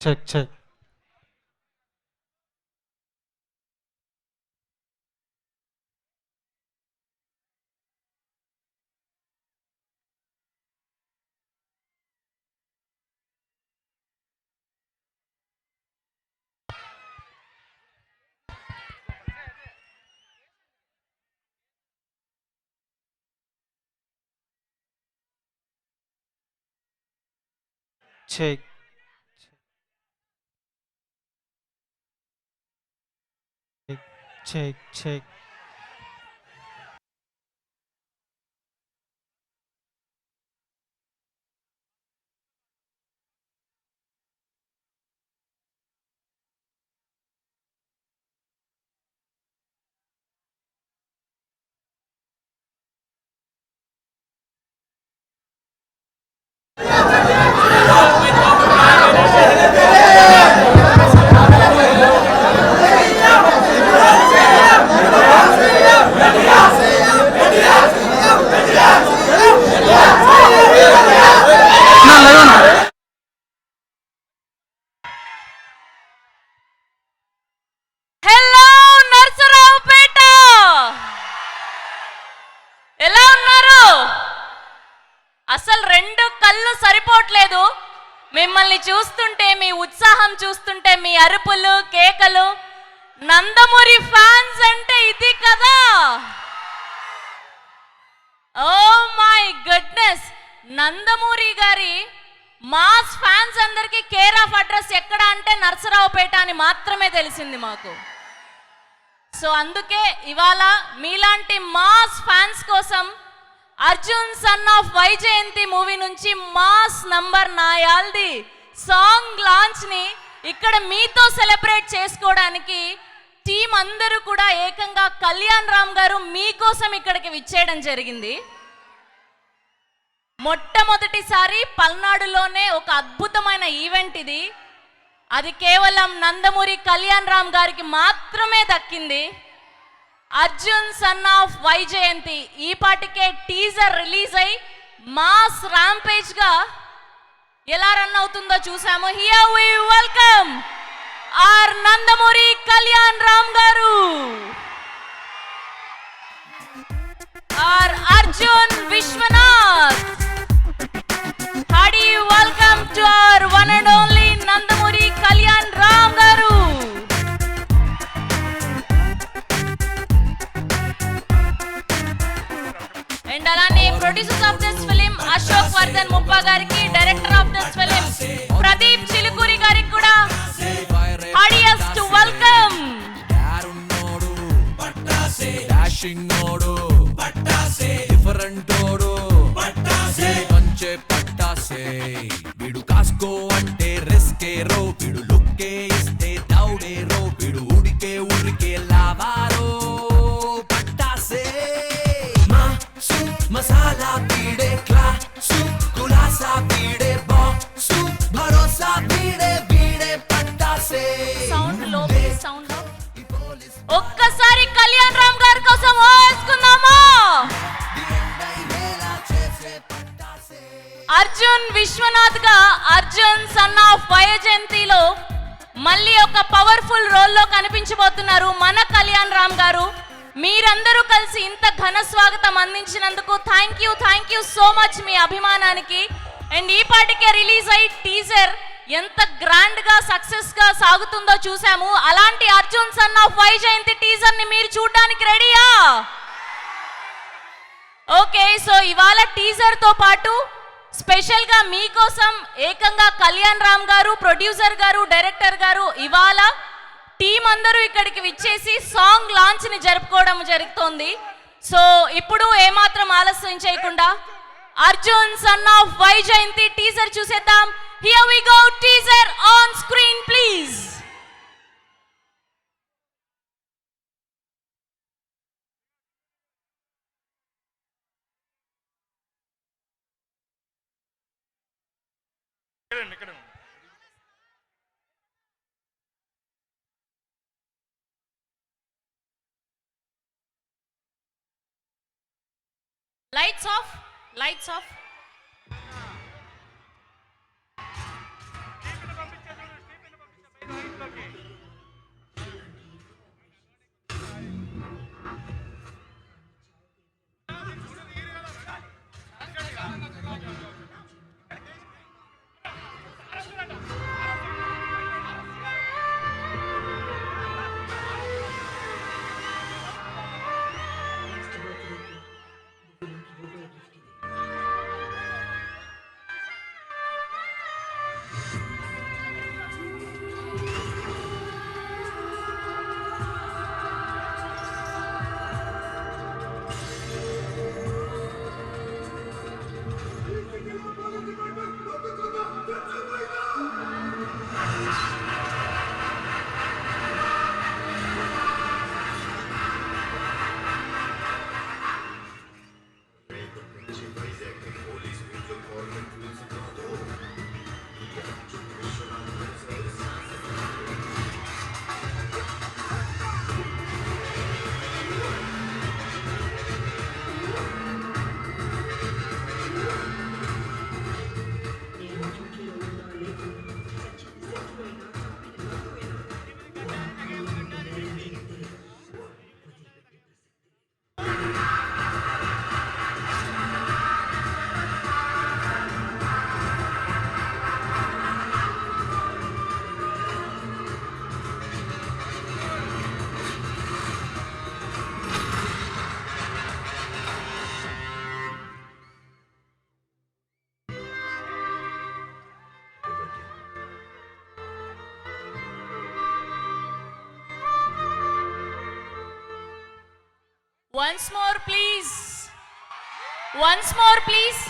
Check check check check check hello Narasaraopet, ఎలా ఉన్నారు? అసలు రెండు కళ్ళు సరిపోవట్లేదు. మిమ్మల్ని చూస్తుంటే, మీ ఉత్సాహం చూస్తుంటే, మీ అరుపులు కేకలు. నందమూరి ఫ్యాన్స్ అంటే ఇది కదా. ఓ మై గుడ్నెస్, నందమూరి గారి మాస్ ఫ్యాన్స్ అందరికీ కేర్ ఆఫ్ అడ్రస్ ఎక్కడ అంటే నర్సరావుపేట అని మాత్రమే తెలిసింది మాకు. సో అందుకే ఇవాళ మీలాంటి మాస్ ఫ్యాన్స్ కోసం Arjun son of Vyjayanthi movie నుంచి మాస్ నంబర్ నాయాల్ది సాంగ్ లాంచ్ ని ఇక్కడ మీతో సెలబ్రేట్ చేసుకోవడానికి టీం అందరూ కూడా ఏకంగా కళ్యాణ్ రామ్ గారు మీకోసం ఇక్కడికి విచ్చేయడం జరిగింది. మొట్టమొదటిసారి పల్నాడులోనే ఒక అద్భుతమైన ఈవెంట్ ఇది. అది కేవలం నందమూరి కళ్యాణ్ రామ్ గారికి మాత్రమే దక్కింది. అర్జున్ సన్ ఆఫ్ వైజయంతి ఈ పాటికే టీజర్ రిలీజ్ అయి మాస్ ర్యాంపేజ్ గా ఎలా రన్ అవుతుందో చూసాము. Here we welcome our Nandamuri Kalyan Ram garu, our Arjun Vishwanath. Hearty welcome to our one and only Nandamuri Kalyan Ram garu. And అలానే producers of this film Ashok Vardhan Muppa గారికి, director of this film Pradeep Chilukuri గారికి కూడా హార్డియస్ట్ టు వెల్కమ్. వీడు కాస్కో అంటే రిస్కే రో, వీడు లుక్కే ఇస్తే దౌడే రో, వీడు ఉడికే ఉడికే లావారో పట్టాసే. మాసు మసాలా పీడే, క్లాసు కులాసా పీడే, బాసు భరోసా పీడే పీడే పట్టాసే. సౌండ్ లో, సౌండ్ లో ఒక్కసారి కళ్యాణ్ రామ్ గారి కోసం వేసుకుందామా? అర్జున్ విశ్వనాథ్ గా అర్జున్ సన్ ఆఫ్ వైజయంతిలో మళ్ళీ ఒక పవర్ఫుల్ రోల్లో కనిపించబోతున్నారు మన కళ్యాణ్ రామ్ గారు. మీరందరూ కలిసి ఇంత ఘన స్వాగతం అందించినందుకు థ్యాంక్ యూ సో మచ్ మీ అభిమానానికి. అండ్ ఈ పాటికే రిలీజ్ అయ్యి టీజర్ ఎంత గ్రాండ్ గా సక్సెస్ గా సాగుతుందో చూసాము. అలాంటి Arjun son of Vyjayanthi teaser ని మీరు చూడడానికి రెడీయా? ఓకే, సో ఇవాళ టీజర్ తో పాటు స్పెషల్ గా మీకోసం ఏకంగా కళ్యాణ్ రామ్ గారు, ప్రొడ్యూసర్ గారు, డైరెక్టర్ గారు ఇవాళ టీం అందరూ ఇక్కడికి విచ్చేసి సాంగ్ లాంచ్ ని జరుపుకోవడం జరుగుతోంది. సో ఇప్పుడు ఏమాత్రం ఆలస్యం చేయకుండా Arjun son of Vyjayanthi teaser చూసేద్దాం. Here we go, teaser on screen please. Lights off, lights off. Once more please, once more please.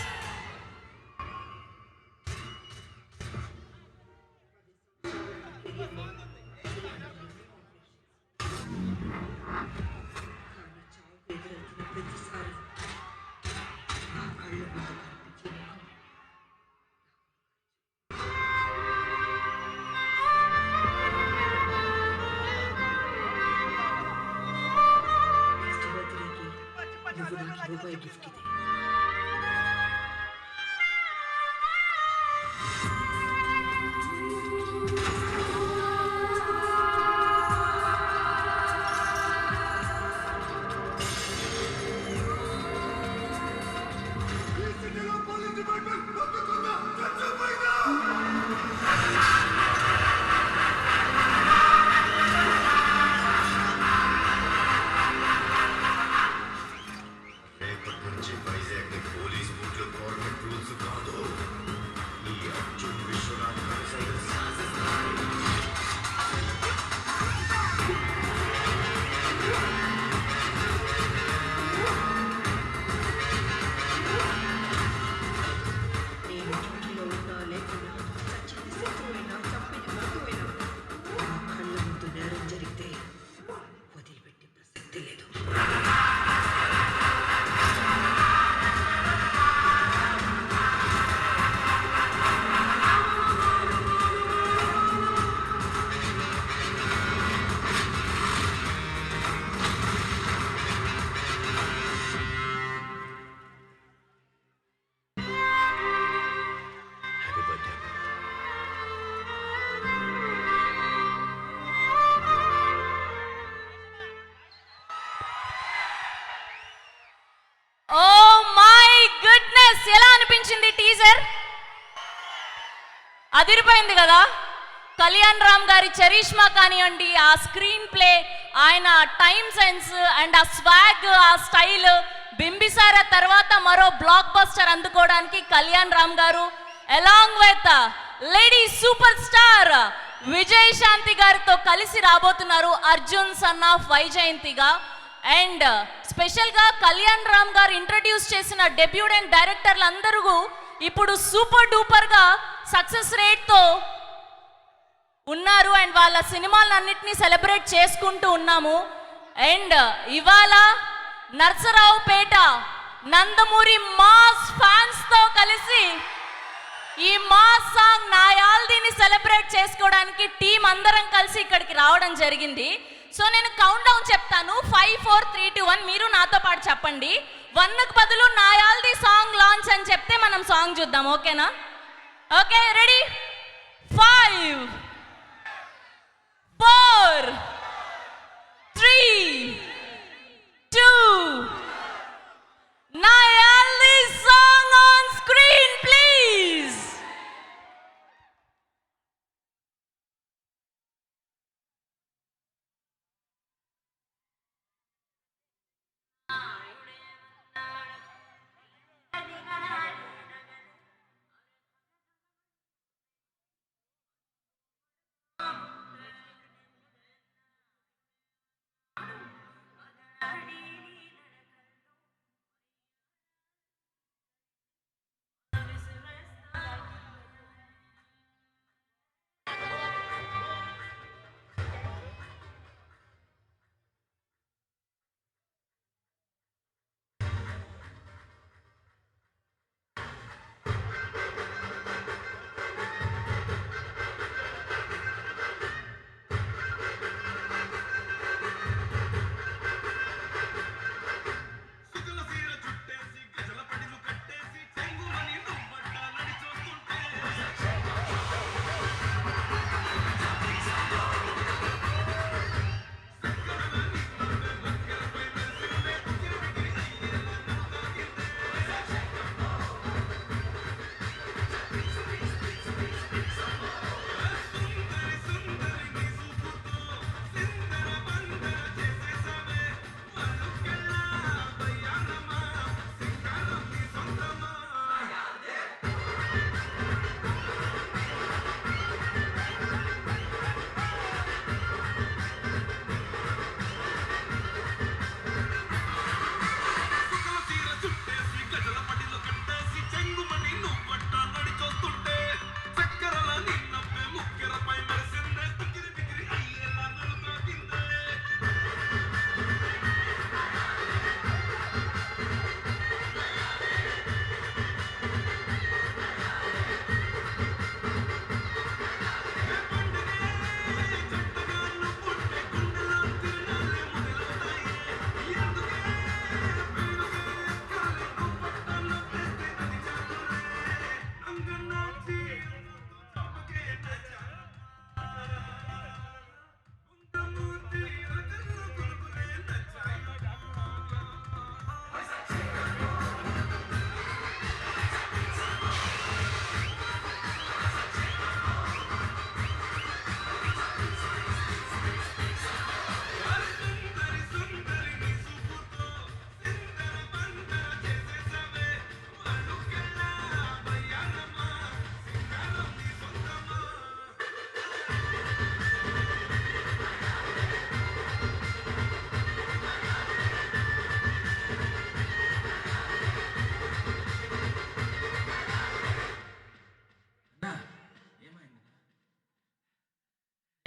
రూపాయి గిఫ్ట్ ఇది. ఎలా అనిపించింది టీజర్? అదిరిపోయింది కదా. కళ్యాణ్ రామ్ గారి చరిష్మా కానివ్వండి, ఆ స్క్రీన్ ప్లే, ఆయన టైమ్ సెన్స్ అండ్ ఆ స్వాగ్, ఆ స్టైల్, బింబిసార తర్వాత మరో బ్లాక్ బస్టర్ అందుకోవడానికి కళ్యాణ్ రామ్ గారు along with lady super star Vijayashanti గారితో కలిసి రాబోతున్నారు అర్జున్ సన్ ఆఫ్ వైజయంతిగా. అండ్ స్పెషల్గా కళ్యాణ్ రామ్ గారు ఇంట్రడ్యూస్ చేసిన డెబ్యూటెంట్ డైరెక్టర్లు అందరూ ఇప్పుడు సూపర్ డూపర్గా సక్సెస్ రేట్తో ఉన్నారు అండ్ వాళ్ళ సినిమాలన్నింటినీ సెలబ్రేట్ చేసుకుంటూ ఉన్నాము. అండ్ ఇవాళ నర్సరావుపేట నందమూరి మాస్ ఫ్యాన్స్తో కలిసి ఈ మాస్ సాంగ్ నాయాల్దీని సెలబ్రేట్ చేసుకోవడానికి టీం అందరం కలిసి ఇక్కడికి రావడం జరిగింది. సో నేను కౌంట్ డౌన్ చెప్తాను, 5 4 3 2 1. మీరు నాతో పాటు చెప్పండి. 1కు బదులు నాయాల్దీ సాంగ్ లాంచ్ అని చెప్తే మనం సాంగ్ చూద్దాం, ఓకేనా? Okay, ready? 5 4 3 2 నాయాల్దీ సాంగ్ ఆన్ స్క్రీన్ ప్లీజ్.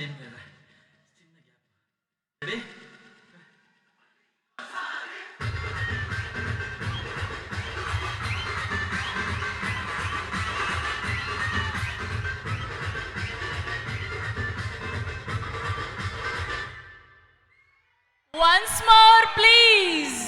ఏం లేదా చిన్న gap. Ready? Once more, please.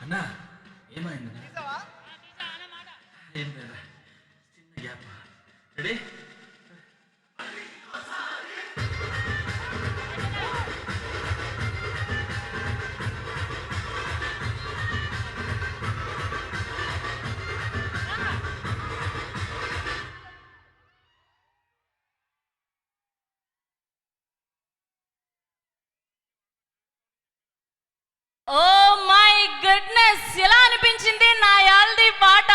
అన్నా ఏమైందన్నా? ఏం లేదా చిన్న gap. Ready? Oh my goodness, ఎలా అనిపించింది నా యాల్ది పాట?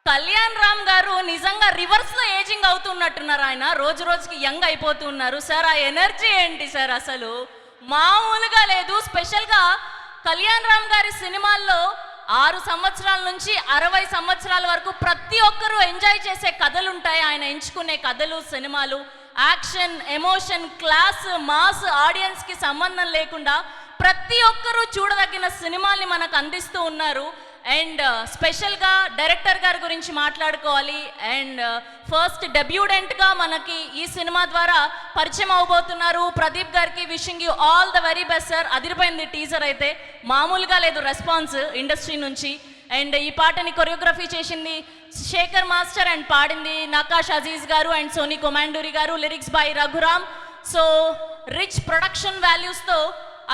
కళ్యాణ్ రామ్ గారు నిజంగా రివర్స్ లో ఏజింగ్ అవుతున్నట్టున్నారు. ఆయన రోజు రోజుకి యంగ్ అయిపోతున్నారు. సార్ ఆ ఎనర్జీ ఏంటి సార్, అసలు మామూలుగా లేదు. స్పెషల్ గా కళ్యాణ్ రామ్ గారి సినిమాల్లో 6 సంవత్సరాల నుంచి 60 సంవత్సరాల వరకు ప్రతి ఒక్కరూ ఎంజాయ్ చేసే కథలు ఉంటాయి. ఆయన ఎంచుకునే కథలు, సినిమాలు, action, emotion, class, mass, audience కి సంబంధం లేకుండా ప్రతి ఒక్కరూ చూడదగిన సినిమాల్ని మనకు అందిస్తూ ఉన్నారు. అండ్ స్పెషల్గా డైరెక్టర్ గారి గురించి మాట్లాడుకోవాలి. అండ్ ఫస్ట్ డెబ్యూడెంట్గా మనకి ఈ సినిమా ద్వారా పరిచయం అవబోతున్నారు ప్రదీప్ గారికి. Wishing you all the very best sir. అదిరిపోయింది టీజర్ అయితే, మామూలుగా లేదు రెస్పాన్స్ ఇండస్ట్రీ నుంచి. అండ్ ఈ పాటని కొరియోగ్రఫీ చేసింది శేఖర్ మాస్టర్ అండ్ పాడింది నకాష్ అజీజ్ గారు and Sony Komanduri garu. Lyrics by Raghuram. So rich production వాల్యూస్తో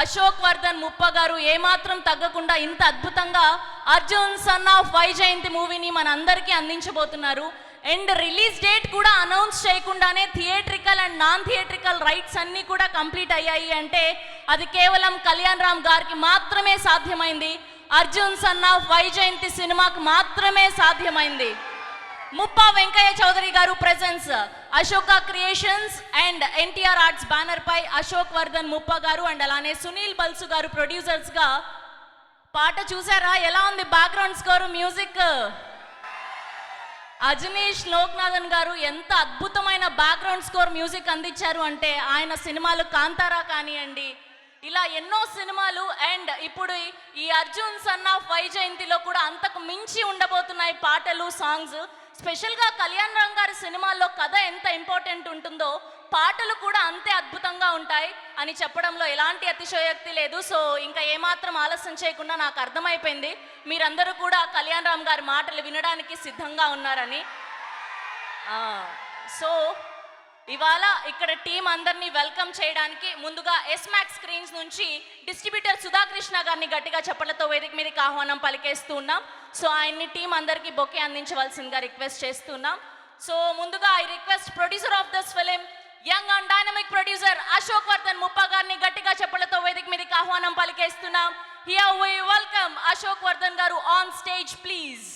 అశోక్ వర్ధన్ ముప్ప గారు ఏమాత్రం తగ్గకుండా ఇంత అద్భుతంగా అర్జున్ సన్ ఆఫ్ వైజయంతి మూవీని మన అందరికీ అందించబోతున్నారు. అండ్ రిలీజ్ డేట్ కూడా అనౌన్స్ చేయకుండానే theatrical and non theatrical rights అన్నీ కూడా కంప్లీట్ అయ్యాయి. అంటే అది కేవలం కళ్యాణ్ రామ్ గారికి మాత్రమే సాధ్యమైంది. అర్జున్ సన్ ఆఫ్ వైజయంతి సినిమాకు మాత్రమే సాధ్యమైంది. Muppa Venkaiah Chowdary garu presence, Ashoka creations and NTR arts banner పై అశోక్ వర్ధన్ ముప్పా గారు అండ్ అలానే సునీల్ బల్సు గారు ప్రొడ్యూసర్స్ గా. పాట చూసారా ఎలా ఉంది? Background score, music Ajaneesh Loknathan గారు ఎంత అద్భుతమైన బ్యాక్గ్రౌండ్ స్కోర్ మ్యూజిక్ అందించారు అంటే, ఆయన సినిమాలు కాంతారా కానివ్వండి, ఇలా ఎన్నో సినిమాలు, అండ్ ఇప్పుడు ఈ అర్జున్ సన్ ఆఫ్ వైజయంతిలో కూడా అంతకు మించి ఉండబోతున్నాయి పాటలు, సాంగ్స్. స్పెషల్గా కళ్యాణ్ రామ్ గారి సినిమాల్లో కథ ఎంత ఇంపార్టెంట్ ఉంటుందో పాటలు కూడా అంతే అద్భుతంగా ఉంటాయి అని చెప్పడంలో ఎలాంటి అతిశయోక్తి లేదు. సో ఇంకా ఏమాత్రం ఆలస్యం చేయకుండా నాకు అర్థమైపోయింది మీరందరూ కూడా కళ్యాణ్ రామ్ గారి మాటలు వినడానికి సిద్ధంగా ఉన్నారని. సో ఇవాళ ఇక్కడ టీం అందరినీ వెల్కమ్ చేయడానికి ముందుగా ఎస్మాక్స్ స్క్రీన్స్ నుంచి డిస్ట్రిబ్యూటర్ సుధాకృష్ణ గారిని గట్టిగా చప్పట్లతో వేదిక మీదకి ఆహ్వానం పలికేస్తూ ఉన్నాం. సో ఆయన్ని టీం అందరికీ బొకే అందించవలసిందిగా రిక్వెస్ట్ చేస్తున్నాం. సో ముందుగా I request producer of this film, young and dynamic producer Ashok Vardhan Muppa గారిని గట్టిగా చప్పట్లతో వేదిక మీదకి ఆహ్వానం పలికేస్తున్నాం. Here we welcome Ashok Vardhan garu on stage please.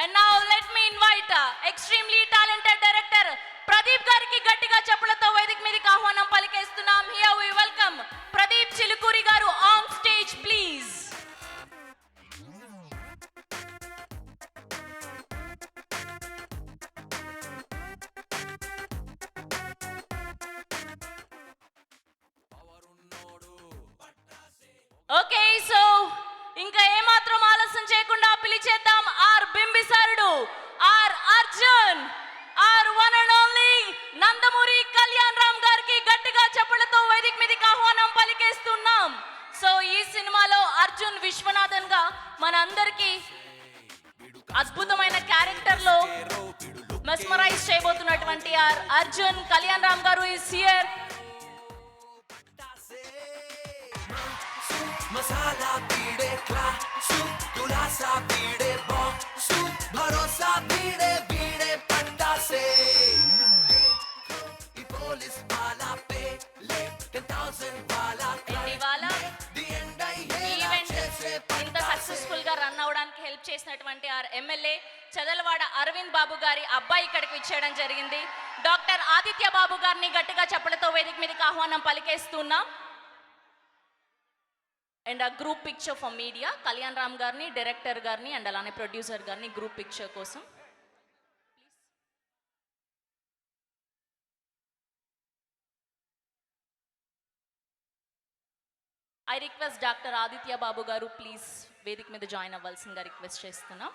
And now let me invite extremely talented director Pradeep gariki గట్టిగా చప్పట్లతో వేదిక మీదకి ఆహ్వానం పలికేస్తున్నాం. Here we welcome Pradeep Chilukuri garu on stage please. Okay, so ఇంకా ఏమాత్రం ఆలస్యం చేయకుండా పిలిచేద్దాం ఆర్ బింబిసారుడు, our Arjun, our one and only Nandamuri Kalyan Ram గారికి గట్టిగా చప్పట్లతో వేదిక మీదకి ఆహ్వానం పలికేస్తున్నాం. సో ఈ సినిమాలో అర్జున్ విశ్వనాథన్ గా మనందరికీ అద్భుతమైన క్యారెక్టర్ లో మెస్మరైజ్ చేయబోతున్నటువంటి ఆర్ అర్జున్ కళ్యాణ్ రామ్ గారు ఈస్ హియర్. मसाला पीड़े क्लासू खुलासा पीड़े बॉक्सू भरोसा पीड़े पीड़े पंडा से पुलिस वाला पे ले 10,000 वाला ఇవాళ ది ఎండ్ ఈవెంట్ ఇంత సక్సెస్ఫుల్ గా రన్ అవడానికి హెల్ప్ చేసినటువంటి ఆర్ ఎమ్మెల్యే చదలవాడ అరవింద్ బాబు గారి అబ్బాయి ఇక్కడికి వచ్చేయడం జరిగింది. డాక్టర్ ఆదిత్య బాబు గారిని గట్టిగా చప్పట్లతో వేదిక మీదకి ఆహ్వానం పలికేస్తున్నాం. అండ్ ఆ group picture for media, Kalyan Ram గారిని, డైరెక్టర్ గారిని అండ్ అలానే ప్రొడ్యూసర్ గారిని గ్రూప్ పిక్చర్ కోసం ఐ రిక్వెస్ట్ డాక్టర్ ఆదిత్య బాబు గారు ప్లీజ్ వేదిక మీద జాయిన్ అవ్వాల్సిందిగా రిక్వెస్ట్ చేస్తున్నాం.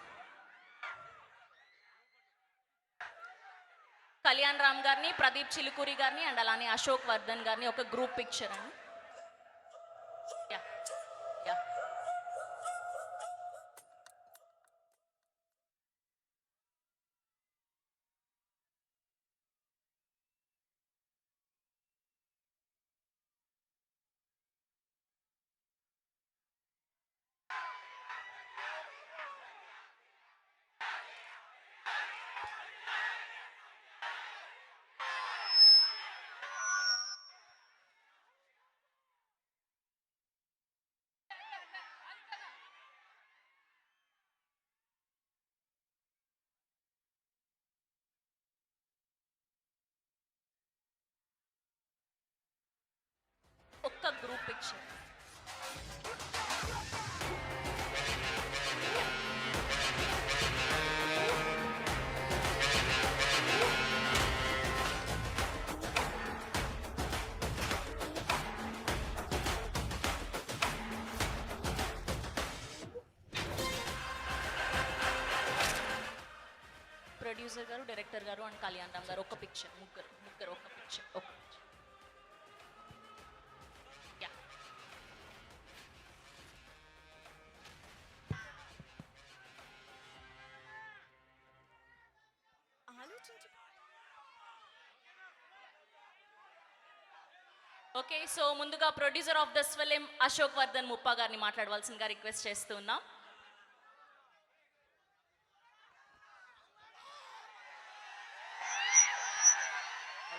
కళ్యాణ్ రామ్ గారిని, ప్రదీప్ చిలుకూరి గారిని అండ్ అలానే అశోక్ వర్ధన్ గారిని ఒక గ్రూప్ పిక్చర్ అండి. ఒక్క గ్రూప్ పిక్చర్. ప్రొడ్యూసర్ గారు, డైరెక్టర్ గారు అండ్ కళ్యాణ్ రామ్ గారు ఒక పిక్చర్, ముగ్గురు ఒక పిక్చర్. ఓకే, సో ముందుగా producer of this film Ashok Vardhan Muppa గారిని మాట్లాడవలసిందిగా రిక్వెస్ట్ చేస్తున్నాం.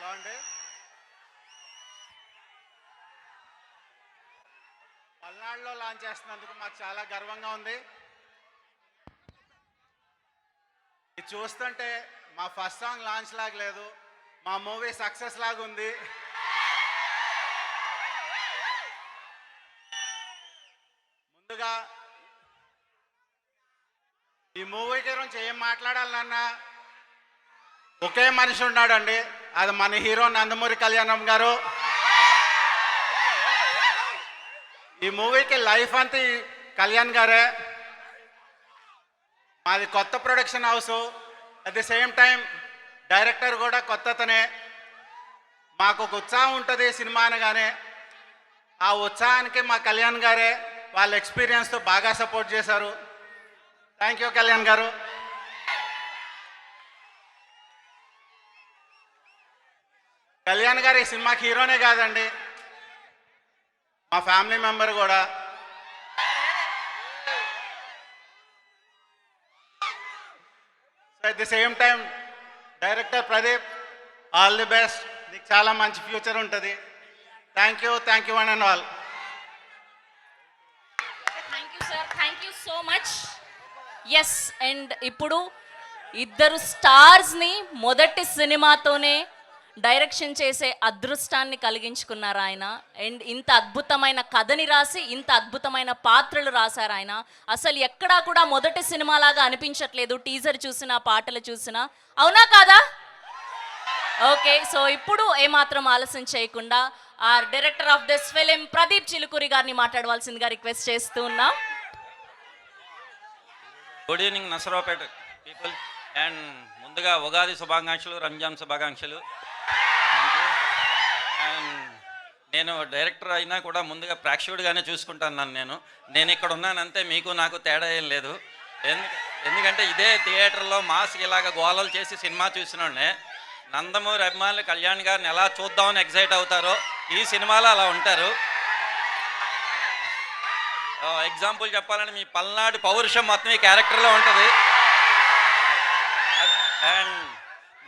హలో అండి, పల్నాడులో లాంచ్ చేస్తున్నందుకు మాకు చాలా గర్వంగా ఉంది. ఇది చూస్తుంటే మా ఫస్ట్ సాంగ్ లాంచ్ లాగా లేదు, మా మూవీ సక్సెస్ లాగా ఉంది. ముందుగా ఈ మూవీ గురించి ఏం మాట్లాడాలన్నా ఒకే మనిషి ఉన్నాడండి, అది మన హీరో నందమూరి కళ్యాణం గారు. ఈ మూవీకి లైఫ్ అంతా ఈ కళ్యాణ్ గారే. మాది కొత్త production house, at the same time director కూడా కొత్తతనే. మాకు ఒక ఉత్సాహం ఉంటుంది సినిమా అనగానే, ఆ ఉత్సాహానికి మా కళ్యాణ్ గారే వాళ్ళ ఎక్స్పీరియన్స్తో బాగా సపోర్ట్ చేశారు. థ్యాంక్ యూ కళ్యాణ్ గారు. కళ్యాణ్ గారు ఈ సినిమాకి హీరోనే కాదండి, మా ఫ్యామిలీ మెంబర్ కూడా. So at the same time director Pradeep, all the best, నీకు చాలా మంచి ఫ్యూచర్ ఉంటుంది. Thank you one and all. Thank you sir, thank you so much. Yes, and ఇప్పుడు ఇద్దరు స్టార్స్ని మొదటి సినిమాతోనే డైరెక్షన్ చేసే అదృష్టాన్ని కలిగించుకున్నారు ఆయన. అండ్ ఇంత అద్భుతమైన కథని రాసి ఇంత అద్భుతమైన పాత్రలు రాశారు ఆయన. అసలు ఎక్కడా కూడా మొదటి సినిమాలాగా అనిపించట్లేదు, టీజర్ చూసినా పాటలు చూసినా. అవునా కాదా? ఓకే, సో ఇప్పుడు ఏమాత్రం ఆలస్యం చేయకుండా our director of this film Pradeep Chilukuri గారిని మాట్లాడవలసిందిగా రిక్వెస్ట్ చేస్తూ ఉన్నాం. Good evening Narasaraopet people, and ముందుగా ఉగాది శుభాకాంక్షలు, రంజాన్ శుభాకాంక్షలు. అండ్ నేను డైరెక్టర్ అయినా కూడా ముందుగా ప్రేక్షకుడిగానే చూసుకుంటాను నేను ఇక్కడ ఉన్నానంతే, మీకు నాకు తేడా ఏం లేదు. ఎందుకంటే ఇదే థియేటర్లో మాస్కి ఇలాగ గోలలు చేసి సినిమా చూసినోడే నందమూరి అభిమానులు కళ్యాణ్ గారిని ఎలా చూద్దామని ఎగ్జైట్ అవుతారో ఈ సినిమాలో అలా ఉంటారు. ఎగ్జాంపుల్ చెప్పాలంటే మీ పల్నాడు పౌరుషం మొత్తం ఈ క్యారెక్టర్లో ఉంటుంది. అండ్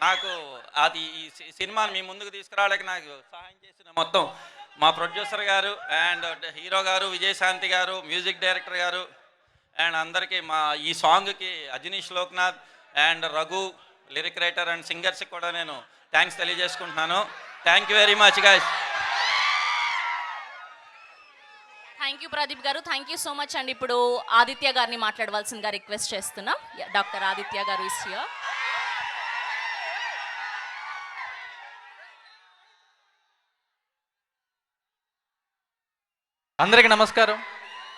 నాకు అది ఈ సినిమాని మీ ముందుకు తీసుకురావడానికి నాకు సహాయం చేసిన మొత్తం మా ప్రొడ్యూసర్ గారు అండ్ హీరో గారు, విజయశాంతి గారు, మ్యూజిక్ డైరెక్టర్ గారు, అండ్ అందరికీ మా ఈ సాంగ్కి Ajaneesh Loknath and Raghu lyric writer and సింగర్స్కి కూడా నేను థ్యాంక్స్ తెలియజేసుకుంటున్నాను. Thank you very much guys. Thank you Pradeep garu, thank you so much. And ఇప్పుడు ఆదిత్య గారిని మాట్లాడవలసిందిగా రిక్వెస్ట్ చేస్తున్నాం. డాక్టర్ ఆదిత్య గారు ఇస్ హియర్. అందరికీ నమస్కారం.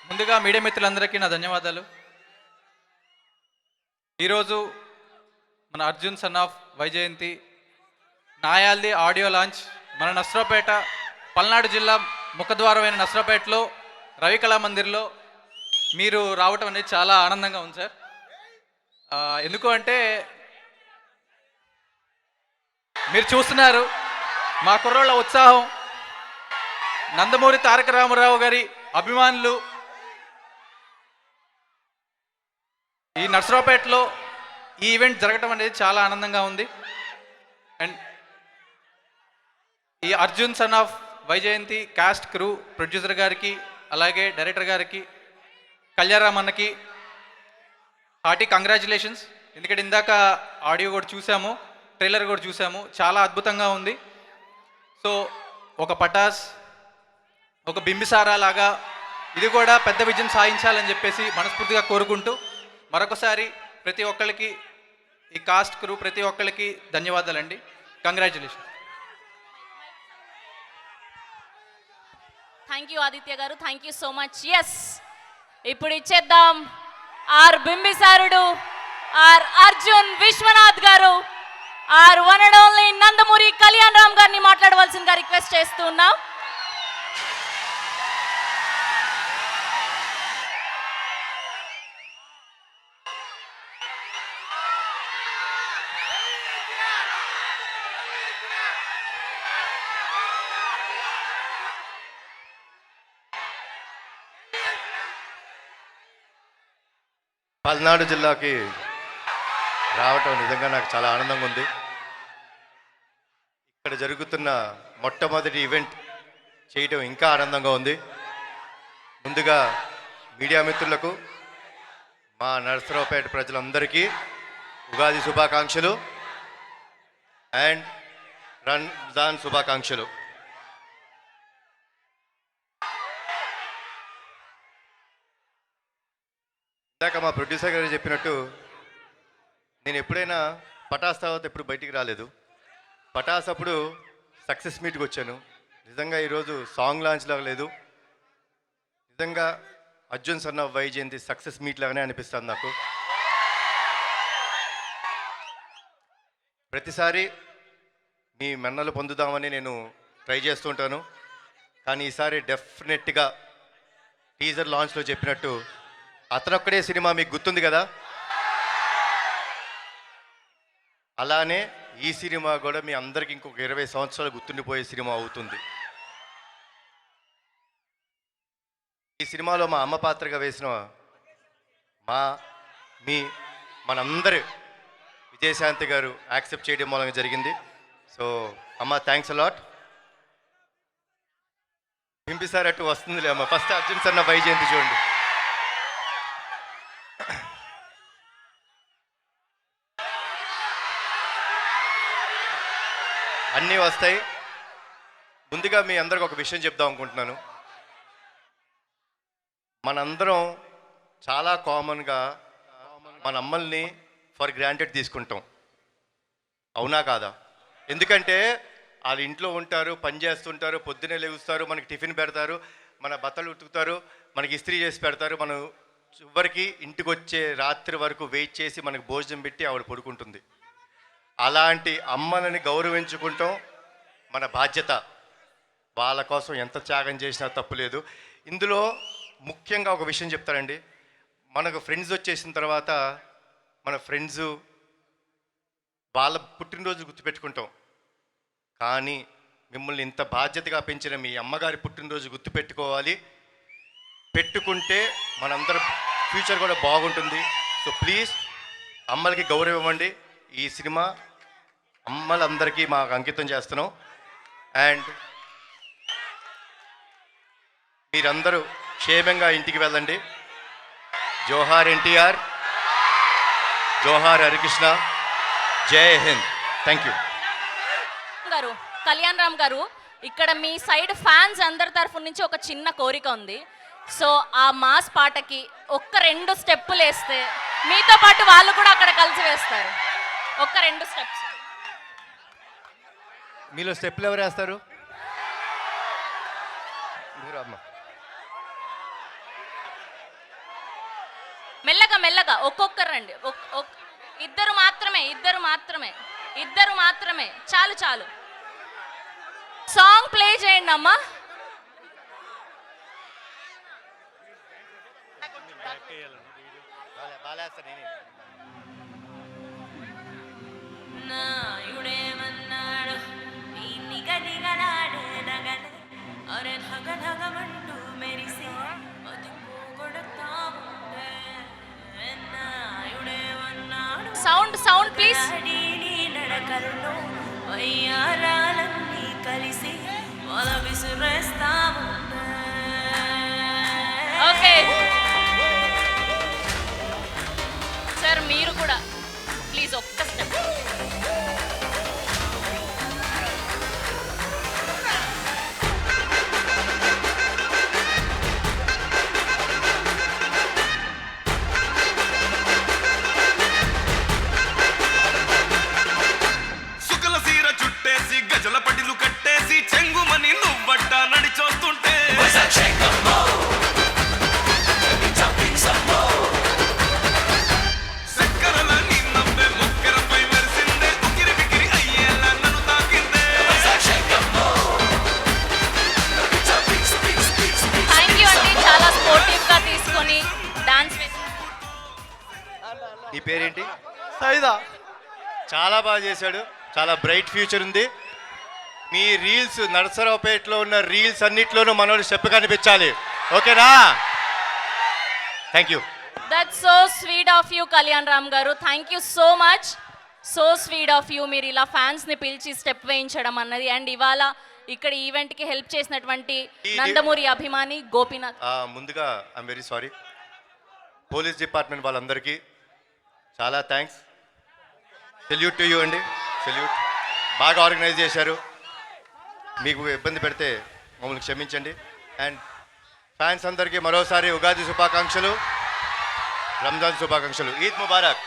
ముందుగా మీడియా మిత్రులందరికీ నా ధన్యవాదాలు. ఈరోజు మన అర్జున్ సన్ ఆఫ్ వైజయంతి నాయాల్ది ఆడియో లాంచ్ మన నస్రాపేట, పల్నాడు జిల్లా ముఖద్వారమైన నస్రాపేటలో రవికళా మందిర్లో మీరు రావటం అనేది చాలా ఆనందంగా ఉంది సార్. ఎందుకు అంటే మీరు చూస్తున్నారు మా కుర్రోళ్ళ ఉత్సాహం, నందమూరి తారక రామారావు గారి అభిమానులు ఈ నర్సరావుపేటలో ఈ ఈవెంట్ జరగటం అనేది చాలా ఆనందంగా ఉంది. అండ్ ఈ Arjun son of Vyjayanthi cost crew, producer గారికి, అలాగే డైరెక్టర్ గారికి, కళ్యాణరామన్నకి హార్టీ కంగ్రాచులేషన్స్. ఎందుకంటే ఇందాక ఆడియో కూడా చూసాము, ట్రైలర్ కూడా చూసాము, చాలా అద్భుతంగా ఉంది. సో ఒక పటాస్, ఒక బింబిసారా లాగా ఇది కూడా పెద్ద విజయం సాధించాలని చెప్పేసి మనస్ఫూర్తిగా కోరుకుంటూ మరొకసారి ప్రతి ఒక్కరికి, ఈ కాస్ట్ క్రూ ప్రతి ఒక్కరికి ధన్యవాదాలండి. Congratulation. Thank you Aditya garu, thank you so much. Yes, ఇప్పుడు ఇచ్చేద్దాం ఆర్ బింబిసారుడు, our Arjun Vishwanath garu, our one and only Nandamuri Kalyan Ram గారిని మాట్లాడవలసిందిగా రిక్వెస్ట్ చేస్తూ ఉన్నాం. పల్నాడు జిల్లాకి రావటం నిజంగా నాకు చాలా ఆనందంగా ఉంది. ఇక్కడ జరుగుతున్న మొట్టమొదటి ఈవెంట్ చేయడం ఇంకా ఆనందంగా ఉంది. ముందుగా మీడియా మిత్రులకు, మా నరసరావుపేట ప్రజలందరికీ ఉగాది శుభాకాంక్షలు అండ్ రంజాన్ శుభాకాంక్షలు. ఇందాక మా ప్రొడ్యూసర్ గారు చెప్పినట్టు నేను ఎప్పుడైనా పటాస్ తర్వాత ఎప్పుడు బయటికి రాలేదు. పటాస్ అప్పుడు సక్సెస్ మీట్కి వచ్చాను. నిజంగా ఈరోజు సాంగ్ లాంచ్ లాగా లేదు, నిజంగా Arjun son of Vyjayanthi success meet లాగానే అనిపిస్తుంది నాకు. ప్రతిసారి మీ మన్నలు పొందుదామని నేను ట్రై చేస్తుంటాను, కానీ ఈసారి డెఫినెట్గా టీజర్ లాంచ్లో చెప్పినట్టు అతనొక్కడే సినిమా మీకు గుర్తుంది కదా, అలానే ఈ సినిమా కూడా మీ అందరికి ఇంకొక 20 సంవత్సరాలు గుర్తుండిపోయే సినిమా అవుతుంది. ఈ సినిమాలో మా అమ్మ పాత్రగా వేసిన మనందరి విజయశాంతి గారు యాక్సెప్ట్ చేయడం మూలంగా జరిగింది. సో అమ్మ, థ్యాంక్స్ అలాట్. పింపిసారి అటు వస్తుందిలే అమ్మ. ఫస్ట్ అర్జున్ సన్న వైజయంతి చూడండి. అన్నీ వస్తాయి. ముందుగా మీ అందరికి ఒక విషయం చెప్దాం అనుకుంటున్నాను. మనందరం చాలా కామన్గా మన అమ్మల్ని ఫర్ గ్రాంటెడ్ తీసుకుంటాం, అవునా కాదా? ఎందుకంటే వాళ్ళు ఇంట్లో ఉంటారు, పని చేస్తుంటారు, పొద్దునే లేగుస్తారు, మనకి టిఫిన్ పెడతారు, మన బట్టలు ఉతుకుతారు, మనకి ఇస్త్రీ చేసి పెడతారు, మనం చివరికి ఇంటికి వచ్చే రాత్రి వరకు వెయిట్ చేసి మనకు భోజనం పెట్టి ఆవిడ పడుకుంటుంది. అలాంటి అమ్మలని గౌరవించుకుంటాం మన బాధ్యత. వాళ్ళ కోసం ఎంత త్యాగం చేసినా తప్పులేదు. ఇందులో ముఖ్యంగా ఒక విషయం చెప్తారండి. మనకు ఫ్రెండ్స్ వచ్చేసిన తర్వాత మన ఫ్రెండ్స్ వాళ్ళ పుట్టినరోజు గుర్తుపెట్టుకుంటాం, కానీ మిమ్మల్ని ఇంత బాధ్యతగా పెంచిన మీ అమ్మగారి పుట్టినరోజు గుర్తుపెట్టుకోవాలి. పెట్టుకుంటే మనందరం ఫ్యూచర్ కూడా బాగుంటుంది. సో ప్లీజ్ అమ్మలకి గౌరవం ఇవ్వండి. ఈ సినిమా అమ్మలందరికీ మాకు అంకితం చేస్తున్నాం. అండ్ మీరందరూ క్షేమంగా ఇంటికి వెళ్ళండి. జోహార్ ఎన్టీఆర్, జోహార్ హరికృష్ణ, జై హింద్. థ్యాంక్ యూ గారు. కళ్యాణ్ రామ్ గారు, ఇక్కడ మీ సైడ్ ఫ్యాన్స్ అందరి తరఫు నుంచి ఒక చిన్న కోరిక ఉంది. సో ఆ మాస్ పాటకి ఒక్క 2 స్టెప్పులు వేస్తే మీతో పాటు వాళ్ళు కూడా అక్కడ కలిసి వేస్తారు. ఒక్క 2 స్టెప్స్. మీలో స్టెప్లు ఎవరు వేస్తారు? మీరు అమ్మ. మెల్లగా మెల్లగా ఒక్కొక్కరు రండి. ఇద్దరు మాత్రమే. చాలు చాలు. సాంగ్ ప్లే చేయండి అమ్మా. నాయుడేమన్నాడు నీ నిగనిగలాడే నగలే అరే ధగధగమంటూ మెరిసి అది పోగొడతా ఉంటే నాయుడేమన్నాడు సౌండ్ ప్లీజ్. నీ నడకల్లో వయ్యారాలన్నీ కలిసి వల విసిరేస్తా ఉంటే. ఓకే సార్, మీరు కూడా ప్లీజ్ ఒక్క స్టెప్. నీ పేరేంటి? సైదా. చాలా బాగా చేశాడు, చాలా బ్రైట్ ఫ్యూచర్ ఉంది. మీ రీల్స్ నరసరావుపేటలో ఉన్న రీల్స్ అన్నిట్లోనూ మనోడు స్టెప్ కనిపించాలి, ఓకేనా? Thank you. That's so sweet of you Kalyan Ram garu. Thank you so much. So sweet of you, మీరు ఇలా ఫ్యాన్స్ని పిలిచి స్టెప్ వేయించడం అన్నది. అండ్ ఇవాళ ఇక్కడ ఈవెంట్కి హెల్ప్ చేసినటువంటి నందమూరి అభిమాని గోపీనాథ్. ముందుగా I'm very sorry, police department వాళ్ళందరికీ చాలా థ్యాంక్స్. సెల్యూట్ టు యూ అండి, సెల్యూట్. బాగా ఆర్గనైజ్ చేశారు. మీకు ఇబ్బంది పెడితే మమ్మల్ని క్షమించండి. అండ్ ఫ్యాన్స్ అందరికీ మరోసారి ఉగాది శుభాకాంక్షలు, రంజాన్ శుభాకాంక్షలు, Eid Mubarak.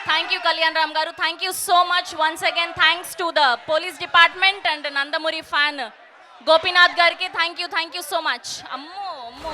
Thank you Kalyan Ram garu, thank you so much once again. Thanks to the police department and Nandamuri fan Gopinath గారికి థ్యాంక్ యూ సో మచ్. అమ్మో అమ్మో.